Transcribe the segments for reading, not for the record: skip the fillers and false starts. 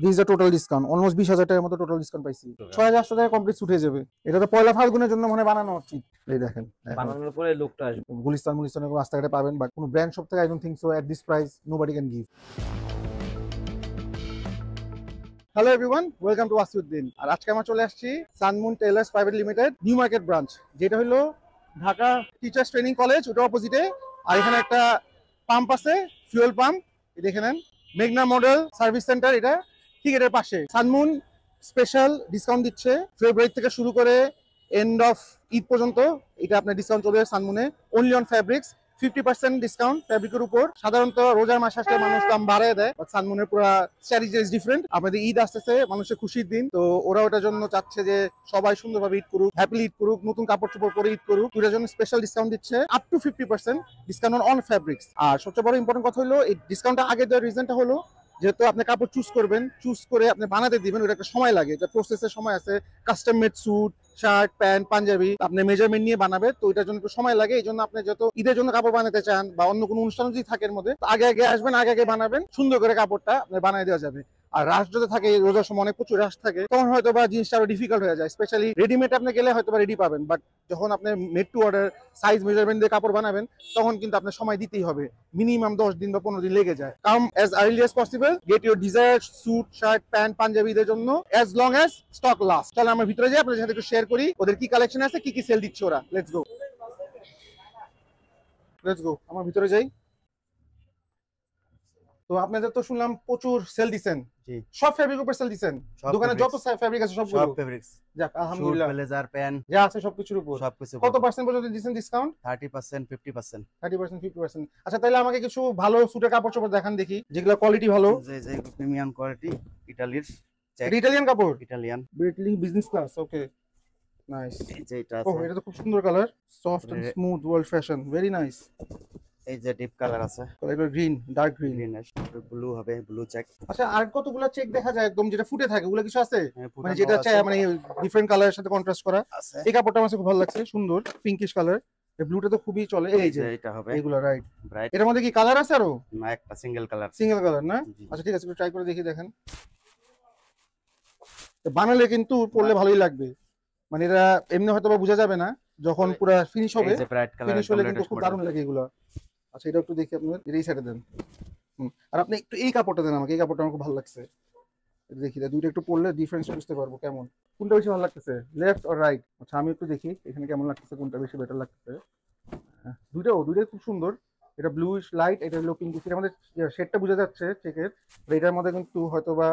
This the total discount, almost 20,000 টাকার মতো total discount পাইছি। 6,800 টাকা কমপ্লিট ছুটে যাবে। এটা তো পয়লা ফাল্গুনের জন্য মনে বানানো উচিত। এই দেখেন বানানোর পরে লুকটা আসবে। গুলিস্তান রাস্তাঘাটে পাবেন, বাট কোনো ব্র্যান্ড শপ থেকে I don't think so at this price nobody can give. Hello everyone, welcome to Wasiuddin. আর আজকে আমরা চলে আসছি Sunmoon tailors private limited new market branch, যেটা হলো ঢাকা টিচার্স ট্রেনিং কলেজ, ওটার অপোজিটে। আর এখানে একটা পাম্প আছে, ফুয়েল পাম্প, দেখে নেন। মেঘনা মডেল সার্ভিস সেন্টার, এটা ঠিক এটার পাশে। সানমুন স্পেশাল ডিসকাউন্ট দিচ্ছে ফেব্রুয়ারি থেকে শুরু করে এন্ড অফ ঈদ পর্যন্ত। এটা আপনার ডিসকাউন্ট চলবে সানমুনে, অনলি অন ফ্যাব্রিক্স। 50% ডিসকাউন্ট ফ্যাব্রিকের উপর। সাধারণত রোজার মাস আসলে মানুষ দাম বাড়ায় দেয়, বাট সানমুনের পুরো স্ট্র্যাটেজি ইজ ডিফারেন্ট। আপনাদের ঈদ আসতেছে, মানুষের খুশির দিন, তো ওরা ওটার জন্য চাচ্ছে যে সবাই সুন্দরভাবে ঈদ করুক, হ্যাপিলি ঈদ করুক, নতুন কাপড় চোপড় পরে ঈদ করুক। ওটার জন্য স্পেশাল ডিসকাউন্ট দিচ্ছে up to 50% discount on fabrics. আর সবচেয়ে বড় ইম্পর্টেন্ট কথা হলো, এই ডিসকাউন্টটা আগে দেওয়ার রিজনটা হলো যেহেতু আপনি কাপড় চুজ করবেন, চুজ করে আপনি বানাতে দিবেন, ওটা একটা সময় লাগে, এটা প্রসেসের সময় আছে। Custom made suit, shirt, pant, panjabi আপনি মেজারমেন্ট নিয়ে বানাবে, তো এটার জন্য একটু সময় লাগে। এই জন্য আপনি যত ঈদের জন্য কাপড় বানাতে চান বা অন্য কোনো অনুষ্ঠান যদি থাকে এর মধ্যে, আগে আগে আসবেন, আগে আগে বানাবেন, সুন্দর করে কাপড়টা আপনি বানিয়ে দেওয়া যাবে। আর রাশ যদি থাকে, রোজার সময় অনেক প্রচুর রাশ থাকে, তখন হয়তো বা জিনিসটা আরো ডিফিকাল্ট হয়ে যায়। স্পেশালি রেডিমেড আপনি গেলে হয়তো বা রেডি পাবেন, বাট যখন আপনি made to order size measurement দিয়ে কাপড় বানাবেন, তখন কিন্তু আপনার সময় দিতেই হবে। মিনিমাম 10 দিন বা 15 দিন লেগে যায়। Come as early as possible, get your desire suit, shirt, pant, পাঞ্জাবিদের জন্য as long as stock last. তাহলে আমরা ভিতরে যাই, আপনাদের সাথে একটু শেয়ার করি ওদের কি কালেকশন আছে, কি কি সেল দিচ্ছে ওরা। লেটস গো, আমার ভিতরে যাই। তো আপনাদের তো শুনলাম প্রচুর সেল দিছেন, জি সব ফেব্রিক উপর সেল দিছেন, দোকানে যত ফেব্রিক আছে সবগুলো সব ফেব্রিক্স, যাক আলহামদুলিল্লাহ, ব্লেজার, প্যান্ট যা আছে সবকিছুর উপর। সবকিছু কত পার্সেন্ট পর্যন্ত দিছেন ডিসকাউন্ট? 30%, 50%। 30%, 50%। আচ্ছা, তাহলে আমাকে কিছু ভালো সুটের কাপড় চোপড় দেখান দেখি, যেগুলো কোয়ালিটি ভালো। যে প্রিমিয়াম কোয়ালিটি, ইতালির চেক, ইটালিয়ান কাপড়, Italian brightly business class. Okay, nice. এই যে এটা ও, আছে, এটা তো খুব সুন্দর colour, soft and smooth, world fashion, very nice. এই যে ডিপ কালার আছে, এটা green, dark green, greenish, blue হবে, ব্লু চেক। আচ্ছা, আর কতগুলো চেক দেখা যায় একদম যেটা ফুটে থাকে, ওগুলো কিছু আছে মানে ফুটানো যেটা আছে, চাই মানে ডিফারেন্ট কালারের সাথে কন্ট্রাস্ট করা? আছে। এই কাপড়টা আমার খুব ভালো লাগছে, সুন্দর পিঙ্কিশ কালার। এই ব্লুটা তো খুবই চলে। এই যে এটা হবে এইগুলো রাইট। ব্রাইট, এটার মধ্যে কি কালার আছে আরো? না একটা সিঙ্গেল কালার, সিঙ্গেল কালার না? জি। আচ্ছা ঠিক আছে, একটু ট্রাই করে দেখি, দেখেন। বানালে কিন্তু পরলে ভালোই লাগবে, মানে এটা এমনি হয়তো বা বোঝা যাবে না, যখন পুরো ফিনিশ হবে, এই যে ব্রাইট কালার, ফিনিশ হলে কিন্তু খুব দারুণ লাগে এগুলো। আচ্ছা, এটা একটু দেখি, আপনার এই সাইডে দেন। আর আপনি একটু এই কাপড়টা দেন আমাকে, এই কাপড়টা আমার খুব ভালো লাগছে। এটা দেখি, দুইটা একটু পরলে ডিফারেন্স বুঝতে পারবো কেমন, কোনটা বেশি ভালো লাগতেছে, লেফট অর রাইট। আচ্ছা, আমি একটু দেখি এখানে কেমন লাগতেছে, কোনটা বেশি বেটার লাগতেছে। দুইটাই খুব সুন্দর। এটা ব্লুইশ লাইট, এটা হলো পিঙ্কিশ। এর মধ্যে শেডটা বোঝা যাচ্ছে চেকের, এটার মধ্যে কিন্তু হয়তো বা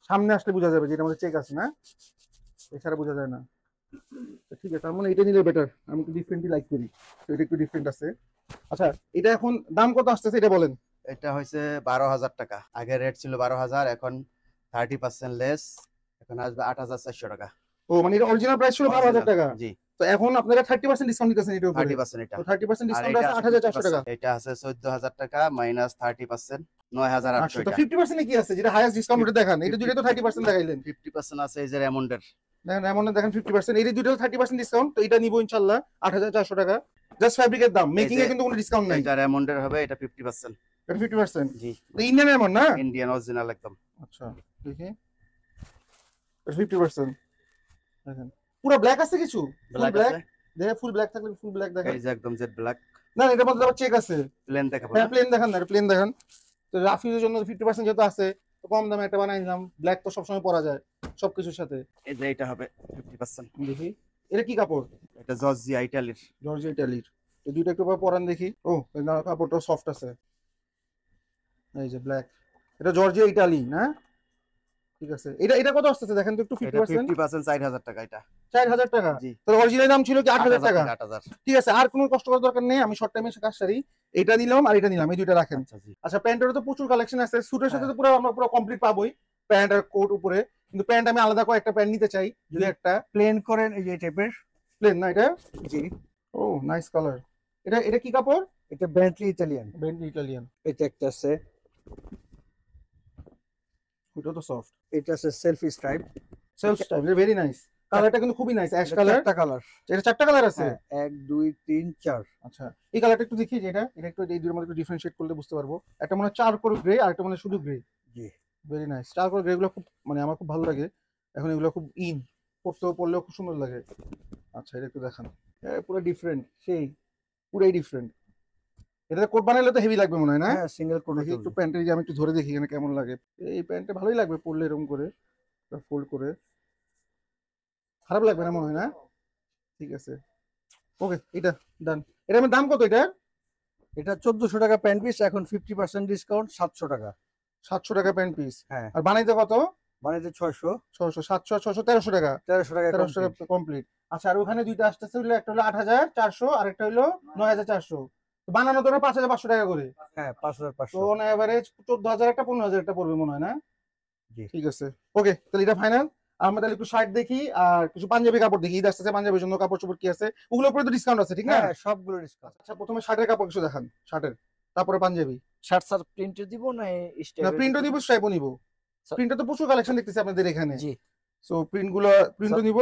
সামনে আসলে বোঝা যাবে যে এটার মধ্যে চেক আছে না, এছাড়া বোঝা যায় না। ঠিক আছে, তার মানে এটা নিলে বেটার, আমি একটু ডিফারেন্টই লাইক করি, তো এটা একটু ডিফারেন্ট আছে। আচ্ছা, এটা এখন দাম কত আসতেছে এটা বলেন। এটা হইছে 12,000 টাকা, আগে রেট ছিল 12,000, এখন 30% লেস, এখন আসবে 8,400 টাকা। ও, মানে এটা অরিজিনাল প্রাইস ছিল 12,000 টাকা, জি। তো এখন আপনারা 30% ডিসকাউন্ট দিতেছেন এটার উপরে। 30% এটা, তো 30% আর ডিসকাউন্ট এটা আছে 8,400 টাকা। এটা আছে 14,000 টাকা মাইনাস 30%, 9,800 তো টাকা। 50% এ কি আছে, যেটা হাইয়েস্ট ডিসকাউন্ট ওটা দেখান। এটা দুইটা তো 30% দেখাইলেন। 50% আছে এই যে রেমন্ডের, দেখেন এমন দেখেন 50%, এই দুইটা 30% ডিসকাউন্ট, তো এটা নিবো ইনশাআল্লাহ 8,400 টাকা। জাস্ট ফ্যাব্রিকের দাম, মেকিং এ কিন্তু কোনো ডিসকাউন্ট নাই। এটা রেমন্ডের হবে, এটা 50%। এটা 50%? জি, তো ইন্ডিয়ান এমন না? ইন্ডিয়ান অরিজিনাল একদম। আচ্ছা, দেখি, এটা 50%। দেখেন পুরো ব্ল্যাক আছে, কিছু ফুল ব্ল্যাক দেখে, ফুল ব্ল্যাক থাকলে ফুল ব্ল্যাক দেখেন। এই যে একদম জেড ব্ল্যাক। না, এটার মধ্যে আবার চেক আছে। প্লেন দেখাবো, হ্যাঁ প্লেন দেখান না, প্লেন দেখান। তো রাফিউজের জন্য 50% যেহেতু আছে, তো কম দামে একটা বানাই নিলাম, ব্ল্যাক তো সবসময় পরা যায় সবকিছুর সাথে। এই যে এটা হবে 50%। দেখি, এটা কি কাপড়? এটা জর্জিয়া ইতালির, জর্জিয়া ইটালির। তো দুইটা একটু পরান দেখি। ও, না, কাপড়টা সফট আছে। এই যে ব্ল্যাক, এটা জর্জিয়া ইটালি না? ঠিক আছে, এটা এটা কত আসতেছে দেখেন তো একটু। এটা 50% 4,000 টাকা। এটা 4,000 টাকা? জি। তো অরিজিনাল দাম ছিল কি 8,000 টাকা? 8,000। ঠিক আছে, আর কোনো কষ্ট করার দরকার নেই, আমি শর্ট টাইমে কাজ সারি। এটা নিলাম আর এটা নিলাম, এই দুইটা রাখেন। আচ্ছা জি। আচ্ছা, প্যান্টেরও তো প্রচুর কালেকশন আছে, স্যুটের সাথে তো পুরো আমরা পুরো কমপ্লিট পাবোই, প্যান্ট আর কোট উপরে। কিন্তু প্যান্ট আমি আলাদা করে একটা প্যান্ট নিতে চাই, যদি একটা প্লেন করেন এই যে টাইপের। প্লেন না এটা? জি, ও নাইস কালার। এটা এটা কি কাপড়? এটা বেন্টলি ইতালিয়ান। Bentley Italian. এটা একটা আছে, ওটা তো সফট। এটা আছে selfie stripe. Self style, very nice. কালারটা কিন্তু খুবই নাইস, অ্যাশ কালার। চারটা কালার। এটা 4টা কালার আছে? 1 2 3 4। আচ্ছা, এই কালারটা একটু দেখি, যেটা এটা একটু এই দুটোর মধ্যে একটু ডিফারেন্সিয়েট করলে বুঝতে পারবো। একটা মনে হয় চারকোল গ্রে আর একটা মনে হয় শুধু গ্রে। জি, ভেরি নাইস। স্টার করে এগুলো খুব মানে আমার খুব ভালো লাগে। এখন এগুলো খুব পড়লেও খুব সুন্দর লাগে। আচ্ছা এটা একটু দেখান। পুরো ডিফারেন্ট, সেই পুরাই ডিফারেন্ট। এটা কোট বানাইলে তো হেভি লাগবে মনে হয় না? হ্যাঁ, সিঙ্গেল কোট দেখি একটু প্যান্টের আমি একটু ধরে দেখি এখানে কেমন লাগে। এই প্যান্টটা ভালোই লাগবে পরলে এরকম করে ফোল্ড করে, খারাপ লাগবে না মনে হয় না? ঠিক আছে, ওকে এটা ডান। এটা আমার দাম কত এটা? এটা 1400 টাকা প্যান্ট পিস, এখন 50% ডিসকাউন্ট 700 টাকা। 700 টাকা প্যান্ট পিস। হ্যাঁ, আর বানাইতে কত? বানাইতে 600, 600, 700, 600, 1300 টাকা। 1300 টাকা 1300 টাকা complete। কমপ্লিট। আচ্ছা আর ওখানে দুইটা আসতেছে হলো, একটা হলো 8400 আর একটা হলো 9400। তো বানানো তো 5500 টাকা করে। হ্যাঁ, তো 5500। অন এভারেজ 14000 একটা 15000 একটা পড়বে মনে হয় না? জি। ঠিক আছে, ওকে তাহলে এটা ফাইনাল। আমরা তাহলে একটু শার্ট দেখি আর কিছু পাঞ্জাবি কাপড় দেখি। ঈদ আসতেছে, পাঞ্জাবির জন্য কাপড় চোপড় কি আছে ওগুলোর উপরে তো ডিসকাউন্ট আছে ঠিক না? হ্যাঁ, সবগুলো ডিসকাউন্ট। আচ্ছা প্রথমে শার্টের কাপড় কিছু দেখান, শার্টের, তারপরে পাঞ্জাবি। শার্ট স্যার প্রিন্টে দিব না না স্টাইল? প্রিন্টও নিব, স্ট্রাইপও নিব। স্যার- প্রিন্টে তো প্রচুর কালেকশন দেখতেছি আপনাদের এখানে। জি, সো প্রিন্টও নিব,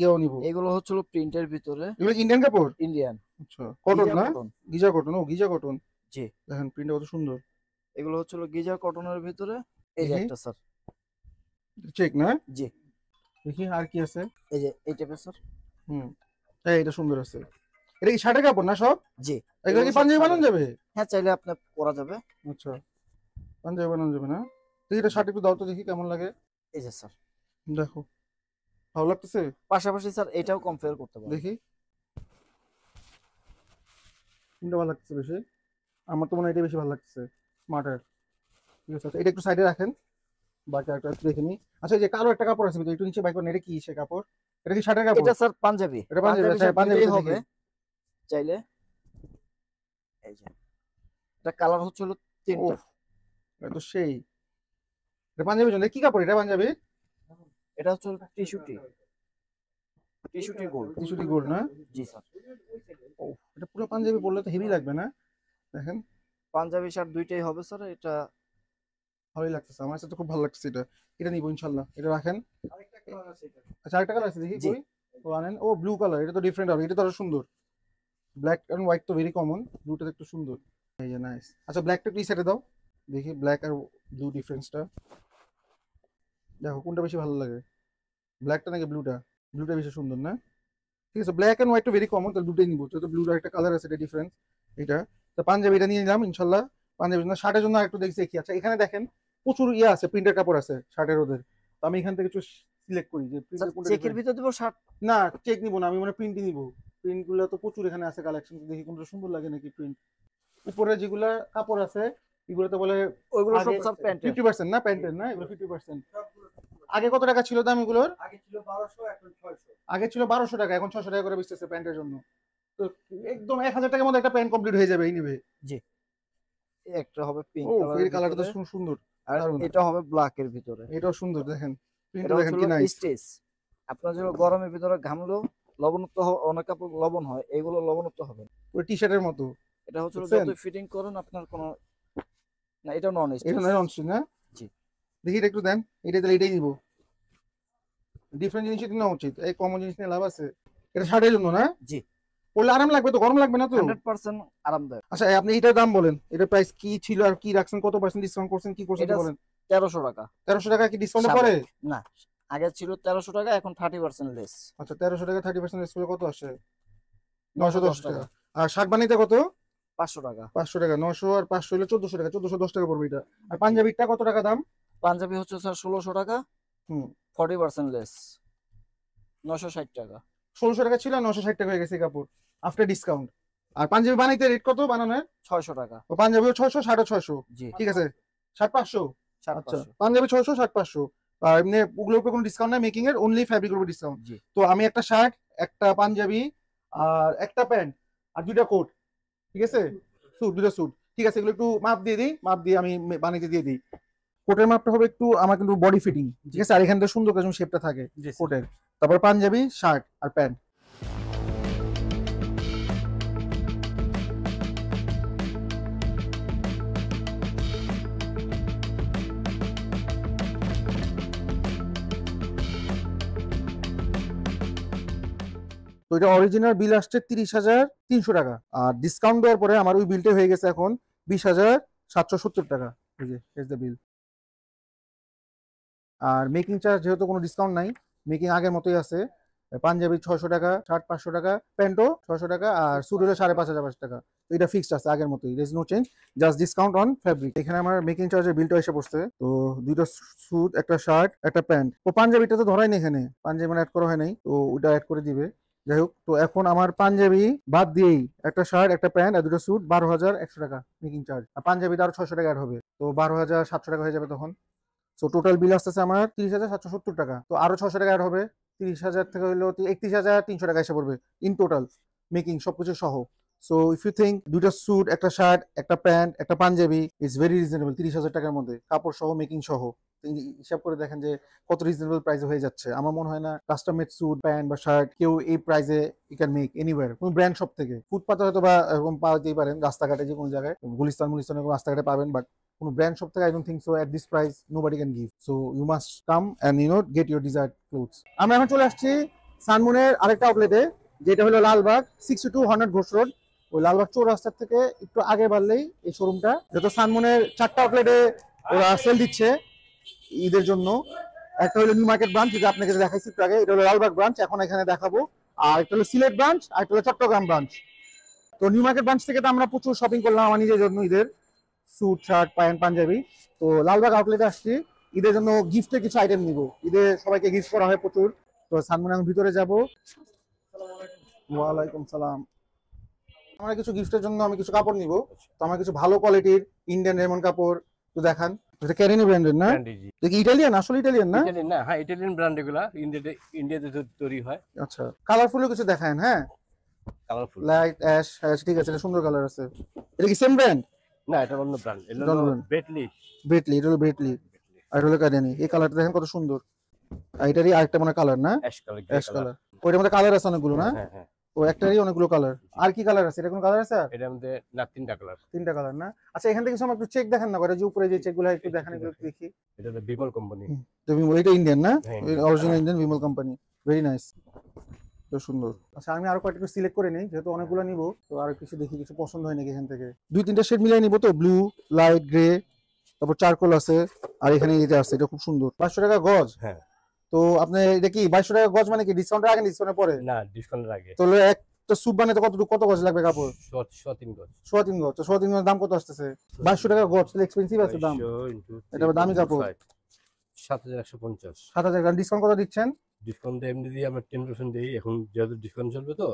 ইয়েও নিব। এগুলো হচ্ছিল প্রিন্টের ভিতরে এগুলো ইন্ডিয়ান কাপড়? ইন্ডিয়ান আচ্ছা কটন না? কটন। গিজা কটন, ও গিজা কটন। জি, দেখেন প্রিন্টটা কত সুন্দর। এগুলো হচ্ছিল গিজার কটনের ভিতরে। এই যে দেখি। একটা স্যার। চেক না? জি, দেখি আর কি আছে। এই যে এই টাইপের স্যার। হুম, এটা সুন্দর আছে। এটা কি শার্টের কাপড় না সব? জি, এগুলো কি এগুলো সব পাঞ্জাবি বানানো শার্টের। যাবে? হ্যাঁ, চাইলে আপনি করা যাবে। আচ্ছা পাঞ্জাবি বানানো যাবে না? দেখি এটা শার্ট একটু দাও তো দেখি কেমন লাগে। এই যে স্যার, দেখো ভালো লাগতেছে? পাশাপাশি স্যার এটাও কম্পেয়ার করতে পারেন। দেখি কোনটা ভালো লাগতেছে বেশি। আমার তো মনে হয় এটা বেশি ভালো লাগতেছে, স্মার্টার। ঠিক আছে আচ্ছা, এটা একটু সাইডে রাখেন, বাকি একটা একটু দেখে নিই। আচ্ছা এই যে কালো একটা কাপড় আছে একটু নিচে বাইক করেন, এটা কি সে কাপড়? এটা কি শার্টের কাপড়? এটা স্যার পাঞ্জাবি। এটা পাঞ্জাবি, আচ্ছা, স্যার পাঞ্জাবি দুটোই তো হবে দেখি। চাইলে। এই যে এটা কালার হচ্ছিল তিনটা। ওহ, এটা তো সেই। এটা পাঞ্জাবির জন্য কি কাপড়? এটা পাঞ্জাবি এটা হচ্ছে টিস্যুটি গোল্ড। টিস্যুটি গোল্ড না? জি স্যার, ও এটা পুরো পাঞ্জাবি পরলে তো হেভি লাগবে না? দেখেন পাঞ্জাবি শার্ট দুইটাই হবে স্যার। এটা ভালোই লাগতেছে, আমার কাছে তো খুব ভালো লাগছে। এটা এটা নিবো ইনশাল্লাহ, এটা রাখেন। আচ্ছা আরেকটা কালার আছে দেখি জি। কই। ও আনেন, ও ব্লু কালার, এটা তো ডিফারেন্ট হবে, এটা তো আরো সুন্দর। ব্ল্যাক এন্ড হোয়াইট তো ভেরি কমন, ব্লুটা একটু সুন্দর। এই যে নাইস। আচ্ছা ব্ল্যাকটা একটু এই সাইডে দাও দেখি, ব্ল্যাক আর ব্লু ডিফারেন্সটা দেখো কোনটা বেশি ভালো লাগে, ব্ল্যাকটা নাকি ব্লুটা? ব্লুটা বেশি সুন্দর না? ঠিক আছে, ব্ল্যাক এন্ড হোয়াইট তো ভেরি কমন, তাহলে ব্লুটাই নিবো। তো ব্লুর একটা কালার আছে, এটা ডিফারেন্স। এটা তো পাঞ্জাবি এটা নিয়ে নিলাম ইনশাল্লাহ। পাঞ্জাবির জন্য, শার্টের জন্য একটু দেখি। আচ্ছা এখানে দেখেন প্রচুর ইয়ে আছে, প্রিন্টের কাপড় আছে শার্টের ওদের। তো আমি এখান থেকে একটু সিলেক্ট করি যে প্রিন্টের কোনটা চেকের different। ভিতর দিব শার্ট। না চেক নিবো না, আমি মানে প্রিন্টই নিবো। প্রিন্ট গুলো তো প্রচুর এখানে আছে কালেকশন, দেখি কোনটা সুন্দর লাগে নাকি প্রিন্ট। উপরে যেগুলা কাপড় আছে এগুলো তো বলে ওইগুলো সব স্যার প্যান্টের। 50% না, প্যান্টের না এগুলো 50%। আগে কত টাকা ছিল দাম এগুলোর? আগে ছিল 1200, এখন 600। আগে ছিল 1200 টাকা, এখন 600 টাকা করে বেচতেছে প্যান্টের জন্য। তো একদম 1000 টাকার মধ্যে একটা প্যান্ট কমপ্লিট হয়ে যাবে এই নিবে। একটা হবে পিঙ্ক ও এই কালারের কালারটা তো ভিতরে, সুন্দর, আর দারুণ। এটা হবে ব্ল্যাক এর ভিতরে। এটাও সুন্দর দেখেন, এটা প্রিন্টটা দেখেন কি হচ্ছে নাইস। স্টেজ। আপনার যেন গরমের ভিতরে ঘামলেও লবণাক্ত অনেক কাপড় লবণ হয়, এগুলো লবণাক্ত হবে না। ওই টি শার্টের মতো। এটা হচ্ছে বুঝছেন? যত ফিটিং করেন আপনার কোনো না, এটা নন এটা স্টেজ। নয় অনস্টিচ না? জি। দেখি এটা একটু দেন, এটা তাহলে এটাই নিবো। ডিফারেন্ট জিনিসই তো নেওয়া উচিত, এই কমন জিনিস নিয়ে লাভ আছে। এটা শার্টের জন্য না? জি, পরলে আরাম লাগবে তো, গরম লাগবে না তো? 100% আরামদায়ক। আচ্ছা আপনি এটার দাম বলেন, এটা প্রাইস কি ছিল আর কি রাখছেন, কত পার্সেন্ট ডিসকাউন্ট করছেন, কি করছেন এটা বলেন। 1300 টাকা। 1300 টাকা কি ডিসকাউন্ট সাবেক। করে? না, আগে ছিল 1300 টাকা, এখন 30% লেস। আচ্ছা 1300 টাকা 30% ডিসকাউন্ট কত আসে? 910 টাকা। টাকা। আর শার্ট বানাইতে কত? 500 টাকা। 500 টাকা। 900 আর 500 হলো 1400 টাকা, 1410 টাকা পড়বে এটা। আর পাঞ্জাবিটা কত টাকা দাম? পাঞ্জাবি হচ্ছে স্যার 1600 টাকা, হুম 40% লেস, 960 টাকা। 1600 টাকা ছিল, 960 টাকা হয়ে গেছে এই কাপড় আফটার ডিসকাউন্ট। আর পাঞ্জাবি বানাইতে রেট কত বানানোর? 600 টাকা। ও পাঞ্জাবিও 600, শার্টও 600। জি, ঠিক আছে, শার্ট 500। শার্ট আচ্ছা 500। পাঞ্জাবি 600, শার্ট 500। আর এমনি ওগুলোর উপর কোনো ডিসকাউন্ট নাই, মেকিং এর অনলি ফ্যাব্রিকের উপর ডিসকাউন্ট। জি, তো আমি একটা শার্ট, একটা পাঞ্জাবি আর একটা প্যান্ট আর দুইটা কোট, ঠিক আছে, দুইটা স্যুট, ঠিক আছে, এগুলো একটু মাপ দিয়ে দিই, মাপ দিয়ে আমি বানিয়ে দিয়ে দিই। কোটের মাপটা হবে একটু আমার কিন্তু বডি ফিটিং, ঠিক আছে, আর এখান থেকে সুন্দর করে শেপটা থাকে কোটের। তারপর পাঞ্জাবি, শার্ট আর প্যান্ট। তো এটা অরিজিনাল বিল আসছে 30,300 টাকা, আর ডিসকাউন্ট দেওয়ার পরে আমার ওই বিলটা হয়ে গেছে এখন 20,770 টাকা। এই যে বিল। আর মেকিং চার্জ যেহেতু কোনো ডিসকাউন্ট নাই, মেকিং আগের মতোই আছে। পাঞ্জাবি 600 টাকা, শার্ট 500 টাকা, প্যান্টও 600 টাকা, আর স্যুট হলো 5,500 টাকা। তো এটা ফিক্সড আছে আগের মতোই, there is no change, just discount on fabric. এখানে আমার মেকিং চার্জের বিলটা এসে পড়ছে। তো দুইটা স্যুট, একটা শার্ট, একটা প্যান্ট। তো পাঞ্জাবিটা তো ধরাই নেই এখানে, পাঞ্জাবি মানে অ্যাড করা হয় নাই, তো ওটা অ্যাড করে দিবে। যাই হোক, তো এখন আমার পাঞ্জাবি বাদ দিয়েই একটা শার্ট, একটা প্যান্ট আর দুটো স্যুট 12,100 টাকা মেকিং চার্জ। আর পাঞ্জাবিতে আরো 600 টাকা অ্যাড হবে, তো 12,700 টাকা হয়ে যাবে তখন। তো টোটাল বিল আসতেছে আমার 30,770 টাকা। তো আরো 600 টাকা অ্যাড হবে, 30,000 থেকে হইলো 31,300 টাকা এসে পড়বে ইন টোটাল, মেকিং সবকিছু সহ। সো ইফ ইউ থিঙ্ক দুইটা স্যুট, একটা শার্ট, একটা প্যান্ট, একটা পাঞ্জাবি ইজ ভেরি রিজনেবল 30,000 টাকার মধ্যে, কাপড় সহ, মেকিং সহ। হিসাব করে দেখেন যে কত রিজনেবল প্রাইসে হয়ে যাচ্ছে। আমার মনে হয় না কাস্টম মেড স্যুট, প্যান্ট বা শার্ট কেউ এই প্রাইসে ইউ ক্যান মেক এনিওয়্যার, কোন ব্র্যান্ড শপ থেকে। ফুটপাতে হয়তো বা এরকম পাওয়াতেই পারেন, রাস্তাঘাটে যে কোনো জায়গায়, গুলিস্তান রাস্তাঘাটে পাবেন, বাট কোনো ব্র্যান্ড শপ থেকে I don't think so at this price nobody can give. So you must come and get your desired clothes. আমরা এখন চলে আসছি সানমুনের আরেকটা আউটলেটে, যেটা হলো লালবাগ 62 হর্নেট ঘোষ রোড। ওই লালবাগ চৌরাস্তার থেকে একটু আগে বাড়লেই এই শোরুমটা। যত সানমুনের 4টা আউটলেটে ওরা সেল দিচ্ছে ঈদের জন্য। একটা হলো নিউ মার্কেট ব্রাঞ্চ, যেটা আপনাকে দেখাইছি একটু আগে, এটা হলো লালবাগ ব্রাঞ্চ, এখন এখানে দেখাবো। আর একটা হলো সিলেট ব্রাঞ্চ, আর একটা হলো চট্টগ্রাম ব্রাঞ্চ। তো নিউ মার্কেট ব্রাঞ্চ থেকে তো আমরা প্রচুর শপিং করলাম আমার নিজের জন্য, ঈদের স্যুট, শার্ট, প্যান্ট, পাঞ্জাবি। তো লালবাগ আউটলেটে আসছি ঈদের জন্য গিফটের কিছু আইটেম নিব। ঈদে সবাইকে গিফট করা হয় প্রচুর। তো সানমুনে আমি ভিতরে যাব। ওয়ালাইকুম সালাম। আমরা কিছু গিফটের জন্য আমি কিছু কাপড় নিব। তো আমার কিছু ভালো কোয়ালিটির ইন্ডিয়ান রেমন কাপড় তো দেখান। এটা ক্যারিনি ব্র্যান্ডের না? দেখি ইটালিয়ান, আসলে ইটালিয়ান না? ইটালিয়ান না, হ্যাঁ ইটালিয়ান ব্র্যান্ড, এগুলা ইন্ডিয়াতে তৈরি হয়। আচ্ছা, কালারফুলও কিছু দেখান। হ্যাঁ, কালারফুল, লাইট অ্যাশ, ঠিক আছে, এটা সুন্দর কালার আছে। এটা কি সেম ব্র্যান্ড? না এটা অন্য ব্র্যান্ড, এটা অন্য হলো brand। বেটলি। ব্রেটলি, এটা হলো ব্রেটলি, আর এটা হলো ক্যারিনি। এই কালারটা দেখেন কত সুন্দর। আর এটারই আরেকটা মানে কালার না, অ্যাশ কালার, অ্যাশ কালার। ওইটার মধ্যে কালার আছে অনেকগুলো না? হ্যাঁ হ্যাঁ, ও একটারই অনেকগুলো কালার। আর কি কালার আছে? এটা কোন কালার আছে? এটার মধ্যে না 3টা কালার। 3টা কালার না? আচ্ছা, এখান থেকে কিছু একটু চেক দেখান না, করে যে উপরে যে চেকগুলো একটু দেখান, এগুলো একটু দেখি। এটা হলো বিমল কোম্পানি। তো এটা ইন্ডিয়ান না? হ্যাঁ, original Indian Bimal company, very nice, তো সুন্দর। আচ্ছা, আমি আরো কয়েকটা সিলেক্ট করে নিই, যেহেতু অনেকগুলো নিব। তো আর কিছু দেখি, কিছু পছন্দ হয় নাকি এখান থেকে। 2-3টা শেড মিলাই নিব। তো ব্লু, লাইট গ্রে, তারপর চারকোল আছে, আর এখানে এটা আছে, এটা খুব সুন্দর। 500 টাকা গজ? হ্যাঁ। তো আপনি এটা কি 2200 টাকা গজ মানে কি ডিসকাউন্টের আগে ডিসকাউন্টের পরে? না, ডিসকাউন্টের আগে। তাহলে একটা স্যুট বানাতে কত গজ লাগবে কাপড়? 3 গজ। 3.5 গজ। তো 3.5 গজের দাম কত আসতেছে? 2200 টাকা গজ, তাহলে এক্সপেন্সিভ আছে দাম। এটা দামি কাপড়। 7150। 7000 টাকা ডিসকাউন্ট কত দিচ্ছেন? ডিসকাউন্ট এমনি দিয়ে আমরা 10% দিই, এখন যেহেতু ডিসকাউন্ট চলবে তো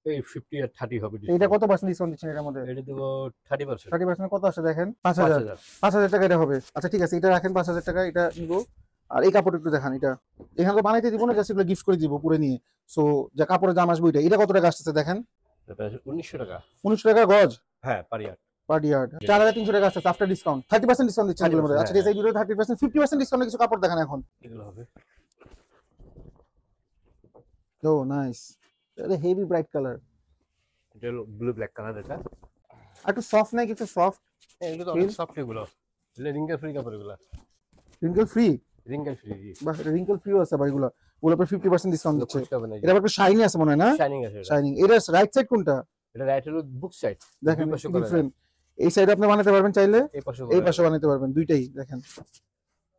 এই 50 আর 30 হবে এটা ডিসকাউন্ট। কত পার্সেন্ট ডিসকাউন্ট দিচ্ছেন এটার মধ্যে? এটা দেবো 30%। 30% কত আসে দেখেন? 5000। 5000 টাকা এটা হবে। আচ্ছা ঠিক আছে, এটা রাখেন, 5000 টাকা এটা নিব। আর এই কাপড় একটু দেখান। এটা এখানে তো বানাইতে দিব না, জাস্ট এগুলো গিফট করে দিব পুরো নিয়ে। সো যে কাপড়ের দাম আসবে এটা কত টাকা আসতেছে দেখেন? এটা 1900 টাকা। 1900 টাকা গজ? হ্যাঁ, পার ইয়ার্ড। পার ইয়ার্ড 4300 টাকা আসছে আফটার ডিসকাউন্ট। 30% ডিসকাউন্ট দিচ্ছেন এগুলোর মধ্যে? আচ্ছা ঠিক আছে, এই ভিডিও 30%, 50% ডিসকাউন্টে কিছু কাপড় দেখান এখন। এগুলো হবে। ও নাইস, এটা হেভি ব্রাইট কালার। এটা হলো ব্লু ব্ল্যাক কালার। এটা একটু সফট নাই, কিছু সফট, এগুলো তো অনেক সফট, এগুলো রিঙ্কেল ফ্রি কাপড়, এগুলো রিঙ্কেল ফ্রি। রিঙ্কেল ফ্রি, বা রিঙ্কেল ফ্রিও আছে ভাই, এগুলো ওগুলো পরে 50% ডিসকাউন্ট দিচ্ছে। না, এটা আবার একটু শাইনি আছে মনে হয় না? শাইনিং আছে। এটা শাইনিং। এটা রাইট সাইড কোনটা? এটা রাইট হলো বুক সাইড, দেখেন দুই পাশে করা ডিফারেন্ট। এই সাইড আপনি বানাতে পারবেন চাইলে, এই পাশে এই পাশে বানাতে পারবেন, দুইটাই দেখেন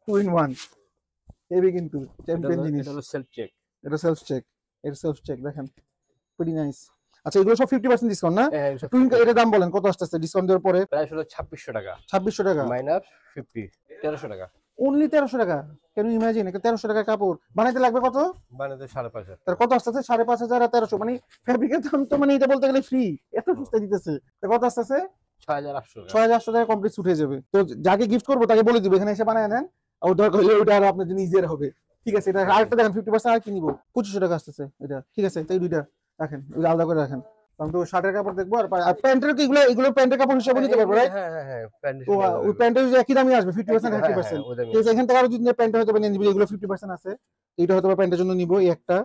2 in 1। হেভি কিন্তু চ্যাম্পিয়ন জিনিস। এটা হলো সেলফ চেক। এটা সেলফ চেক, এটা সেলফ চেক দেখেন, প্রিটি নাইস। আচ্ছা, এগুলো সব 50% ডিসকাউন্ট না? টুইঙ্কেল এর দাম বলেন কত আসতেছে ডিসকাউন্ট দেওয়ার পরে? প্রাইস হলো 2600 টাকা। 2600 টাকা মাইনাস 50, 1300 টাকা। অনলি 1300 টাকা? ক্যান ইউ ইমাজিন, এটা 1300 টাকা কাপড় বানাইতে লাগবে কত? বানাতে 5500। তার কত আসতেছে? 5500 আর 1300, মানে ফেব্রিকের দাম তো মানে এটা বলতে গেলে ফ্রি, এত সস্তা দিতেছে। তো কত আসতেছে? 6800 টাকা। 6800 টাকা কমপ্লিট ছুটে যাবে। তো যাকে গিফট করবো তাকে বলে দিব এখানে এসে বানায় নেন, আর দরকার হলে ওটা আর আপনার জন্য ইজিয়ার হবে। ঠিক আছে, এটা আরেকটা দেখেন 50% আর কি নিব, 2500 টাকা আসতেছে এটা। ঠিক আছে, তাই দুইটা রাখেন, ওই আলাদা করে রাখেন। কারণ তো শার্টের কাপড় দেখবো, আর প্যান্টের কি এগুলো প্যান্টের কাপড় হিসেবে নিতে পারবো, রাইট? হ্যাঁ হ্যাঁ হ্যাঁ, প্যান্ট তো ওই প্যান্টের একই দামই আসবে 50% 30%। ঠিক আছে, এখান থেকে আরো যদি প্যান্ট হয়তো নিয়ে নিবি, এগুলো 50% আছে, এইটা হয়তো প্যান্টের জন্য নিবো এই একটা,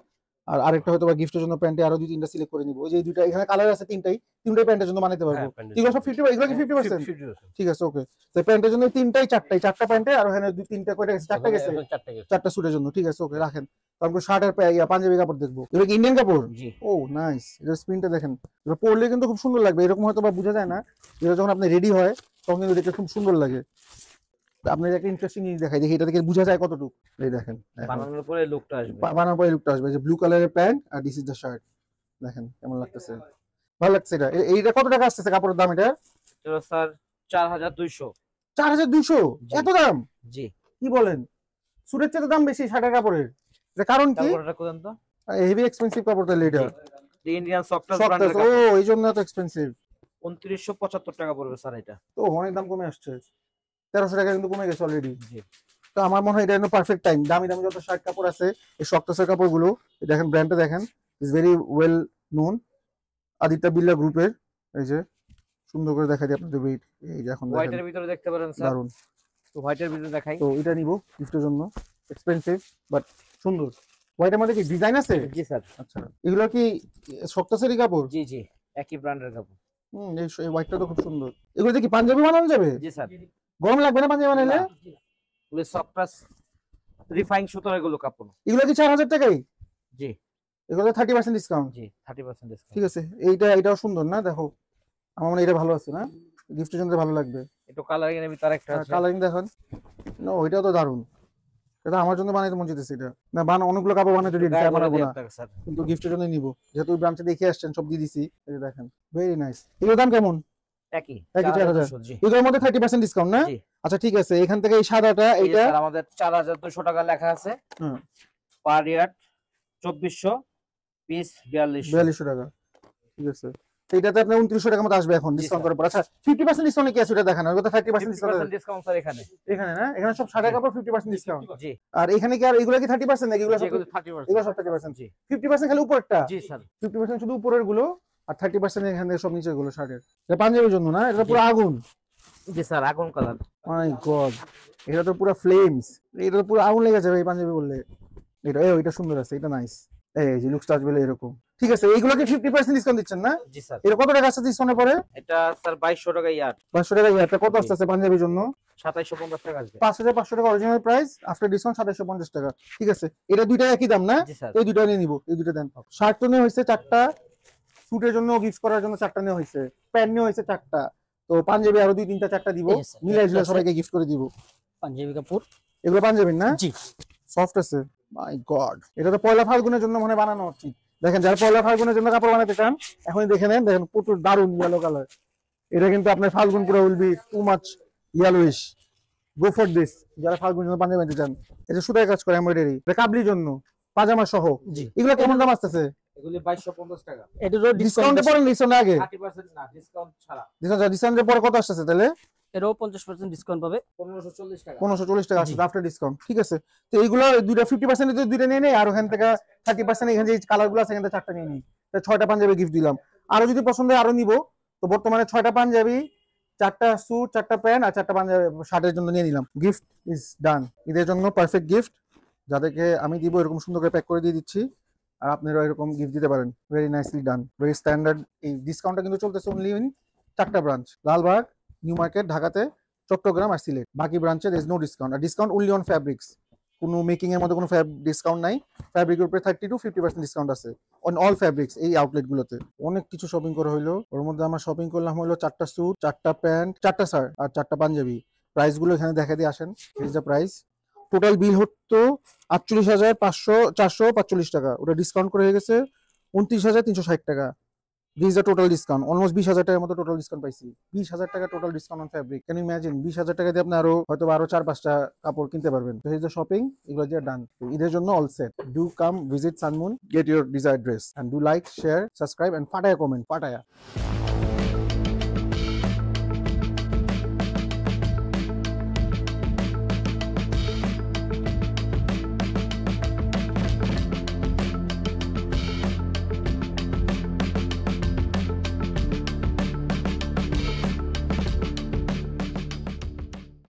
আর আরেকটা হয়তো গিফটের জন্য প্যান্টে আরো 2-3টা সিলেক্ট করে নিবো। ওই যে দুইটা এখানে কালার আছে, তিনটাই প্যান্টের জন্য বানাইতে পারবো। এগুলো সব 50, এগুলো কি 50%? ঠিক আছে, ওকে। তো প্যান্টের জন্য তিনটাই চারটা প্যান্টে, আর ওখানে 2-3টা কয়টা গেছে? চারটা গেছে, চারটা স্যুটের জন্য। ঠিক আছে, ওকে রাখেন। তারপর শার্ট আর পাঞ্জাবি কাপড় দেখবো। এগুলো কি ইন্ডিয়ান কাপড়? ও নাইস, এটা স্প্রিন্টটা দেখেন, এটা পরলে কিন্তু খুব সুন্দর লাগবে। এরকম হয়তো বা বোঝা যায় না, যেটা যখন আপনি রেডি হয় তখন কিন্তু এটা খুব সুন্দর লাগে। আপনার একটা ইন্টারেস্টিং জিনিস দেখাই, দেখি এটা থেকে বোঝা যায় কতটুকু। এই দেখেন বানানোর পরে লুকটা আসবে। বানানোর পরে লুকটা আসবে, যে ব্লু কালারের প্যান্ট আর দিস ইজ দ্য শার্ট। দেখেন কেমন লাগতেছে, ভালো লাগছে। এটা এইটা কত টাকা আসতেছে কাপড়ের দাম? এটা এটা স্যার 4200। 4200? জি। এত দাম? জি। কি বলেন, সুরের চেয়ে তো দাম বেশি শার্টের কাপড়ের। এটা কারণ কি? কাপড়টা কোন তো? হেভি এক্সপেন্সিভ কাপড় তাহলে এটা। ইন্ডিয়ান সফটওয়্যার Soft ব্র্যান্ডের আছে, ও কাপড়। এই জন্য এত এক্সপেন্সিভ। 2975 টাকা পড়বে স্যার এটা। তো অনেক দাম কমে আসছে, 1300 টাকা কিন্তু কমে গেছে অলরেডি। জি। তো আমার মনে হয় এটা একদম পারফেক্ট টাইম। দামি দামি যত শার্ট কাপড় আছে, এই শক্তসের কাপড়গুলো দেখেন, ব্র্যান্ডটা দেখেন, is very well known, Aditya Birla গ্রুপের। এই যে সুন্দর করে দেখা দিই আপনাদের ওয়েট, এই যে এখন হোয়াইটের দেখেন ভিতরে দেখতে পারেন স্যার। দারুন। তো হোয়াইটের ভিতরে দেখাই। তো এটা নিব গিফটের জন্য, এক্সপেন্সিভ বাট সুন্দর। হোয়াইটের মধ্যে কি ডিজাইন আছে? জি স্যার। আচ্ছা, এগুলো কি শক্তসেরই কাপড়? জি জি, একই ব্র্যান্ডের কাপড়। এই হোয়াইটটা তো খুব সুন্দর। এগুলোতে কি পাঞ্জাবি বানানো যাবে? জি স্যার। গরম লাগবে না পাঞ্জাবি বানাইলে? এগুলো সফটওয়্যার রিফাইন সুতার এগুলো কাপড়। এগুলো কি 4000 টাকাই? জি। এগুলো 30% ডিসকাউন্ট? জি 30% ডিসকাউন্ট। ঠিক আছে, এটাও সুন্দর না? দেখো আমার মনে হয় এটা ভালো আছে না, গিফটের জন্য ভালো লাগবে। একটু কালারিং এর ভিতরে একটা আছে। কালারিং দেখেন, নো এটাও তো দারুন। এটা আমার জন্য বানাইতে মন চাইতেছে। এটা না অনেকগুলো কাপড় বানাইতে দিয়ে দিতে বানাবো না, স্যার। কিন্তু গিফটের জন্য নিব, যেহেতু ব্রাঞ্চে দেখে আসছেন সব দিয়ে দিছি। এই যে দেখেন, ভেরি নাইস। এগুলোর দাম কেমন? একই 4000। 4200। জি। এগুলোর মধ্যে 30% ডিসকাউন্ট না? জি। আচ্ছা ঠিক আছে, এখান থেকে এই সাদাটা এইটা এইটা আমাদের 4200 টাকা লেখা আছে। হুম। পার ইয়ার্ড 2400, পিস 4200। 4200 টাকা। ঠিক আছে, তো এটাতে আপনার 2900 টাকা মতো আসবে এখন ডিসকাউন্ট করার পর। আচ্ছা 50% ডিসকাউন্ট কি আছে ওটা দেখানো, ওটা 30% ডিসকাউন্ট 50% ডিসকাউন্ট স্যার এখানে। এখানে না? এখানে সব শার্টের কাপড় 50% ডিসকাউন্ট। জি। আর এখানে কি আর এগুলো কি 30% নাকি? এগুলো সব এগুলো 30%। এগুলো সব 30%। জি। 50% খালি উপরেরটা? জি স্যার। 50% শুধু উপরের গুলো, আর 30% এখান থেকে সব নিচের গুলো শার্টের। এটা পাঞ্জাবির জন্য না? এটা পুরো আগুন। জি স্যার, আগুন কালার। মাই গড, এটা তো পুরো ফ্লেমস, এটা তো পুরো আগুন লেগে যাবে এই পাঞ্জাবি বললে। এটা সুন্দর আছে, এটা নাইস। এই যে লুকসটা আসবে এরকম। ঠিক আছে, এইগুলোকে 50% ডিসকাউন্ট দিচ্ছেন না? জি স্যার। এটা কত টাকা আছে ডিসকাউন্টের পরে? এটা স্যার 2200 টাকা ইয়ার্ড। 500 টাকা। এটা কত আসছে পাঞ্জাবির জন্য? 2750 টাকা আসবে। 5500 টাকা অরিজিনাল প্রাইস, আফটার ডিসকাউন্ট 2750 টাকা। ঠিক আছে, এটা দুইটা একই দাম না? জি স্যার। এই দুইটা নিয়ে নিব, এই দুইটা দেন। শার্ট তো নেওয়া হয়েছে 4টা, স্যুটের জন্য গিফট করার জন্য 4টা নেওয়া হয়েছে, প্যান্ট নেওয়া হয়েছে 4টা, তো পাঞ্জাবি আরো 2-3টা 4টা দিব, Yes, sir. মিলাই ঝুলাই Yes, সবাইকে গিফট করে দিব। পাঞ্জাবি কাপড়। এগুলো পাঞ্জাবির না? জি। সফট আছে। মাই গড, এটা তো পয়লা ফাল্গুনের জন্য মনে হয় বানানো উচিত। দেখেন, যারা পয়লা ফাল্গুনের জন্য কাপড় বানাতে চান এখনই দেখে নেন। দেখেন প্রচুর দারুন ইয়েলো কালার। এটা কিন্তু আপনার ফাল্গুন পুরো will be too much yellowish. Go for this, যারা ফাল্গুনের জন্য পাঞ্জাবি বানাতে চান। এটা সুতায় কাজ করে, এমব্রয়ডারি, এটা কাবলির জন্য, পাজামা সহ। জি। এগুলো কেমন দাম আসতেছে? এগুলি 2250 টাকা। এটা তো ডিসকাউন্টে পরে, ডিসকাউন্ট আগে? 30% না, ডিসকাউন্ট ছাড়া। ডিসকাউন্টের পরে কত আসতেছে তাহলে? এটাও 50% ডিসকাউন্ট পাবে। 1540 টাকা। 1540 টাকা আসছে আফটার ডিসকাউন্ট। ঠিক আছে, তো এইগুলো দুইটা 50% দুইটা নিয়ে নেই, আর ওখান থেকে 30% এখানে যে কালার গুলো আছে এখান থেকে 4টা নিয়ে নিই। 6টা পাঞ্জাবি গিফট দিলাম। আরো যদি পছন্দ হয় আরো নিব। তো বর্তমানে 6টা পাঞ্জাবি, 4টা স্যুট, 4টা প্যান্ট আর 4টা পাঞ্জাবি শার্টের জন্য নিয়ে নিলাম। Gift is done. ঈদের জন্য পারফেক্ট গিফট, যাদেরকে আমি দিব এরকম সুন্দর করে প্যাক করে দিয়ে দিচ্ছি, আর আপনারা এরকম গিফট দিতে পারেন। Very nicely done, very standard. এই ডিসকাউন্টটা কিন্তু চলতেছে অনলি ইন 4টা ব্রাঞ্চ, লালবাগ, নিউ মার্কেট ঢাকাতে, চট্টগ্রাম আর সিলেট। বাকি ব্রাঞ্চে দের ইজ নো ডিসকাউন্ট। আর ডিসকাউন্ট অনলি অন ফ্যাব্রিক্স, কোনো মেকিং এর মধ্যে কোনো ডিসকাউন্ট নাই। ফ্যাব্রিকের উপরে 30 to 50% ডিসকাউন্ট আছে অন অল ফ্যাব্রিক্স এই আউটলেট গুলোতে। অনেক কিছু শপিং করা হইলো, ওর মধ্যে আমার শপিং করলাম হলো 4টা স্যুট, 4টা প্যান্ট, 4টা শার্ট আর 4টা পাঞ্জাবি। প্রাইস গুলো এখানে দেখা দিয়ে আসেন, is the price. Total bill হতো 48,445 টাকা, ওটা ডিসকাউন্ট করে হয়ে গেছে 29,360 টাকা। This the total discount, almost 20,000 টাকার মতো টোটাল ডিসকাউন্ট পাইছি। 20,000 টাকা total discount on fabric. Can you imagine? 20,000 টাকা দিয়ে আপনি আরো হয়তো 4-5টা কাপড় কিনতে পারবেন। তো এই যে শপিং, এগুলো দিয়ে ডান। ঈদের জন্য all set. Do come visit Sunmoon, get your desired dress, and do like, share, subscribe and ফাটায়া কমেন্ট, ফাটায়া।